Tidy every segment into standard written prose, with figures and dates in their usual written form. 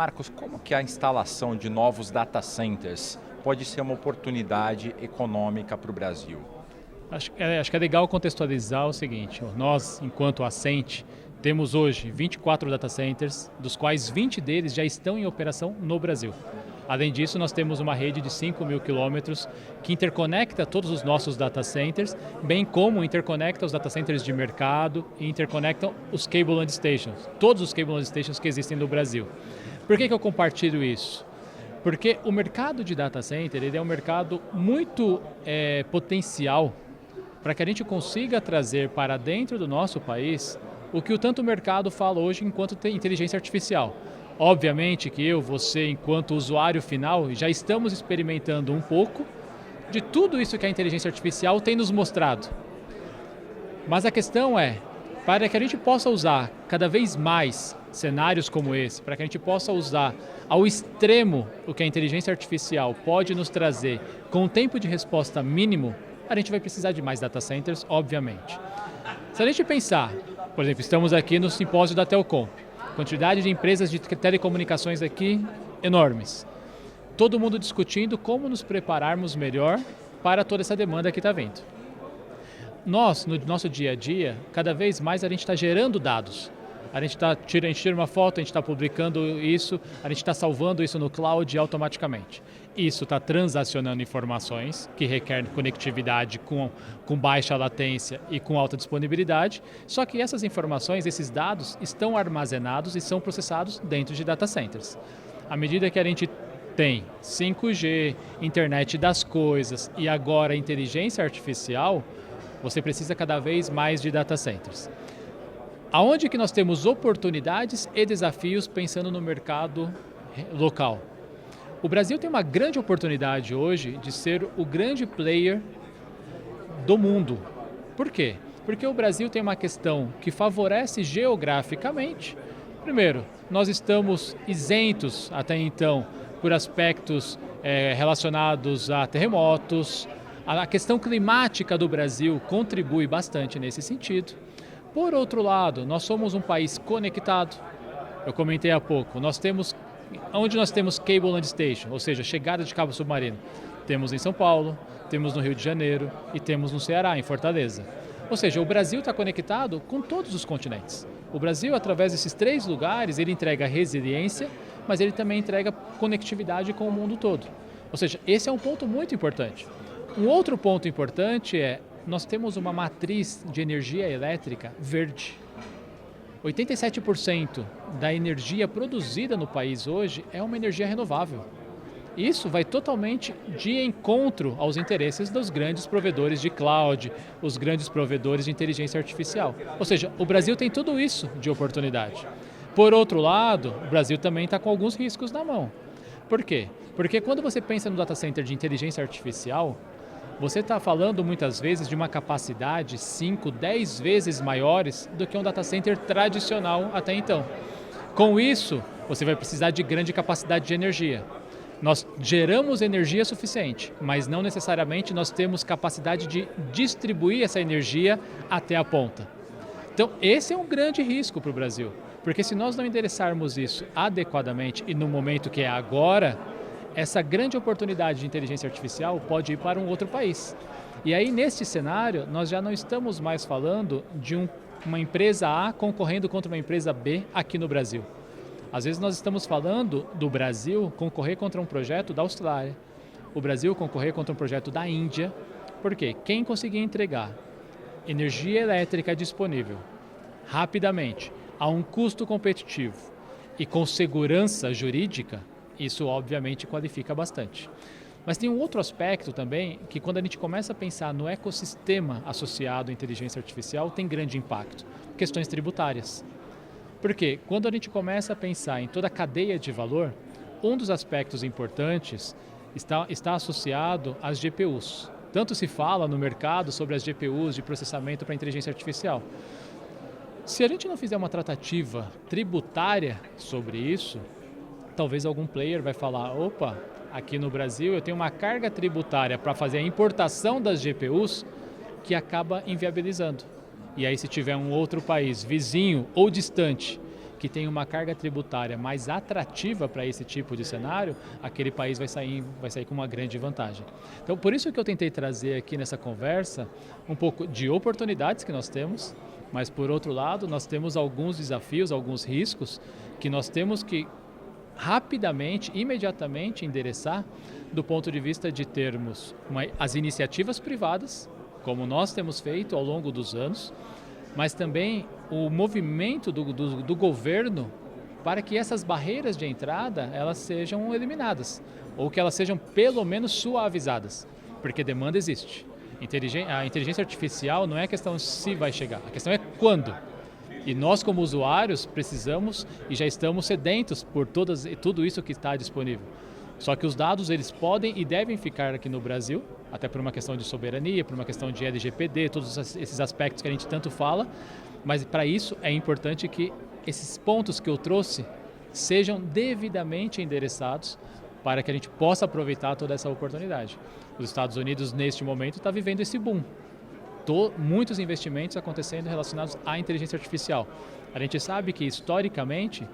Marcos, como que a instalação de novos data centers pode ser uma oportunidade econômica para o Brasil? Acho que é legal contextualizar o seguinte: nós, enquanto Ascent, temos hoje 24 data centers, dos quais 20 deles já estão em operação no Brasil. Além disso, nós temos uma rede de 5.000 quilômetros que interconecta todos os nossos data centers, bem como interconecta os data centers de mercado e interconectam os cable land stations, todos os cable land stations que existem no Brasil. Por que eu compartilho isso? Porque o mercado de data center ele é um mercado muito potencial para que a gente consiga trazer para dentro do nosso país o que o tanto mercado fala hoje enquanto tem inteligência artificial. Obviamente que eu, você, enquanto usuário final, já estamos experimentando um pouco de tudo isso que a inteligência artificial tem nos mostrado. Mas a questão é, para que a gente possa usar cada vez mais cenários como esse, para que a gente possa usar ao extremo o que a inteligência artificial pode nos trazer com um tempo de resposta mínimo, a gente vai precisar de mais data centers, obviamente. Se a gente pensar, por exemplo, estamos aqui no simpósio da Telcom, quantidade de empresas de telecomunicações aqui enormes. Todo mundo discutindo como nos prepararmos melhor para toda essa demanda que está vindo. Nós, no nosso dia a dia, cada vez mais a gente está gerando dados. A gente tira uma foto, a gente está publicando isso, a gente está salvando isso no cloud automaticamente. Isso está transacionando informações que requerem conectividade com baixa latência e com alta disponibilidade, só que essas informações, esses dados, estão armazenados e são processados dentro de data centers. À medida que a gente tem 5G, internet das coisas e agora inteligência artificial, você precisa cada vez mais de data centers. Aonde que nós temos oportunidades e desafios pensando no mercado local? O Brasil tem uma grande oportunidade hoje de ser o grande player do mundo. Por quê? Porque o Brasil tem uma questão que favorece geograficamente. Primeiro, nós estamos isentos até então por aspectos relacionados a terremotos. A questão climática do Brasil contribui bastante nesse sentido. Por outro lado, nós somos um país conectado. Eu comentei há pouco, onde nós temos cable land station, ou seja, chegada de cabo submarino. Temos em São Paulo, temos no Rio de Janeiro e temos no Ceará, em Fortaleza. Ou seja, o Brasil está conectado com todos os continentes. O Brasil, através desses 3 lugares, ele entrega resiliência, mas ele também entrega conectividade com o mundo todo. Ou seja, esse é um ponto muito importante. Um outro ponto importante é nós temos uma matriz de energia elétrica verde. 87% da energia produzida no país hoje é uma energia renovável. Isso vai totalmente de encontro aos interesses dos grandes provedores de cloud, os grandes provedores de inteligência artificial. Ou seja, o Brasil tem tudo isso de oportunidade. Por outro lado, o Brasil também está com alguns riscos na mão. Por quê? Porque quando você pensa no data center de inteligência artificial, você está falando muitas vezes de uma capacidade 5, 10 vezes maiores do que um data center tradicional até então. Com isso, você vai precisar de grande capacidade de energia. Nós geramos energia suficiente, mas não necessariamente nós temos capacidade de distribuir essa energia até a ponta. Então, esse é um grande risco para o Brasil, porque se nós não endereçarmos isso adequadamente e no momento que é agora, essa grande oportunidade de inteligência artificial pode ir para um outro país. E aí, neste cenário, nós já não estamos mais falando de uma empresa A concorrendo contra uma empresa B aqui no Brasil. Às vezes nós estamos falando do Brasil concorrer contra um projeto da Austrália, o Brasil concorrer contra um projeto da Índia. Por quê? Quem conseguir entregar energia elétrica disponível rapidamente, a um custo competitivo e com segurança jurídica, isso obviamente qualifica bastante. Mas tem um outro aspecto também que quando a gente começa a pensar no ecossistema associado à inteligência artificial tem grande impacto, questões tributárias. Porque quando a gente começa a pensar em toda a cadeia de valor, um dos aspectos importantes está associado às GPUs. Tanto se fala no mercado sobre as GPUs de processamento para inteligência artificial. Se a gente não fizer uma tratativa tributária sobre isso, talvez algum player vai falar, opa, aqui no Brasil eu tenho uma carga tributária para fazer a importação das GPUs que acaba inviabilizando. E aí se tiver um outro país vizinho ou distante que tem uma carga tributária mais atrativa para esse tipo de cenário, aquele país vai sair com uma grande vantagem. Então, por isso que eu tentei trazer aqui nessa conversa um pouco de oportunidades que nós temos, mas por outro lado, nós temos alguns desafios, alguns riscos que nós temos que rapidamente, imediatamente endereçar do ponto de vista de termos as iniciativas privadas, como nós temos feito ao longo dos anos, mas também o movimento do governo para que essas barreiras de entrada elas sejam eliminadas, ou que elas sejam pelo menos suavizadas, porque demanda existe. A inteligência artificial não é a questão se vai chegar, a questão é quando. E nós, como usuários, precisamos e já estamos sedentos por tudo isso que está disponível. Só que os dados eles podem e devem ficar aqui no Brasil, até por uma questão de soberania, por uma questão de LGPD, todos esses aspectos que a gente tanto fala, mas para isso é importante que esses pontos que eu trouxe sejam devidamente endereçados para que a gente possa aproveitar toda essa oportunidade. Os Estados Unidos, neste momento, está vivendo esse boom. Muitos investimentos acontecendo relacionados à inteligência artificial. A gente sabe que, historicamente,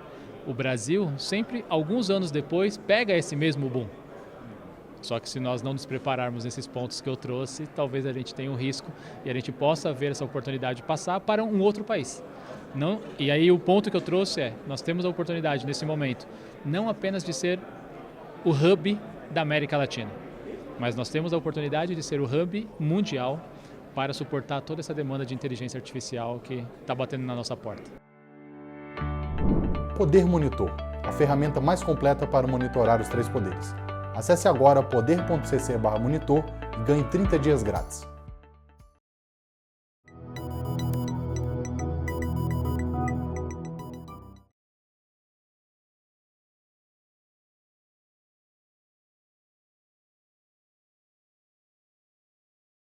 o Brasil sempre, alguns anos depois, pega esse mesmo boom. Só que se nós não nos prepararmos nesses pontos que eu trouxe, talvez a gente tenha um risco e a gente possa ver essa oportunidade passar para um outro país. E aí o ponto que eu trouxe é, nós temos a oportunidade nesse momento, não apenas de ser o hub da América Latina, mas nós temos a oportunidade de ser o hub mundial para suportar toda essa demanda de inteligência artificial que está batendo na nossa porta. Poder Monitor, a ferramenta mais completa para monitorar os 3 poderes. Acesse agora poder.cc/monitor e ganhe 30 dias grátis.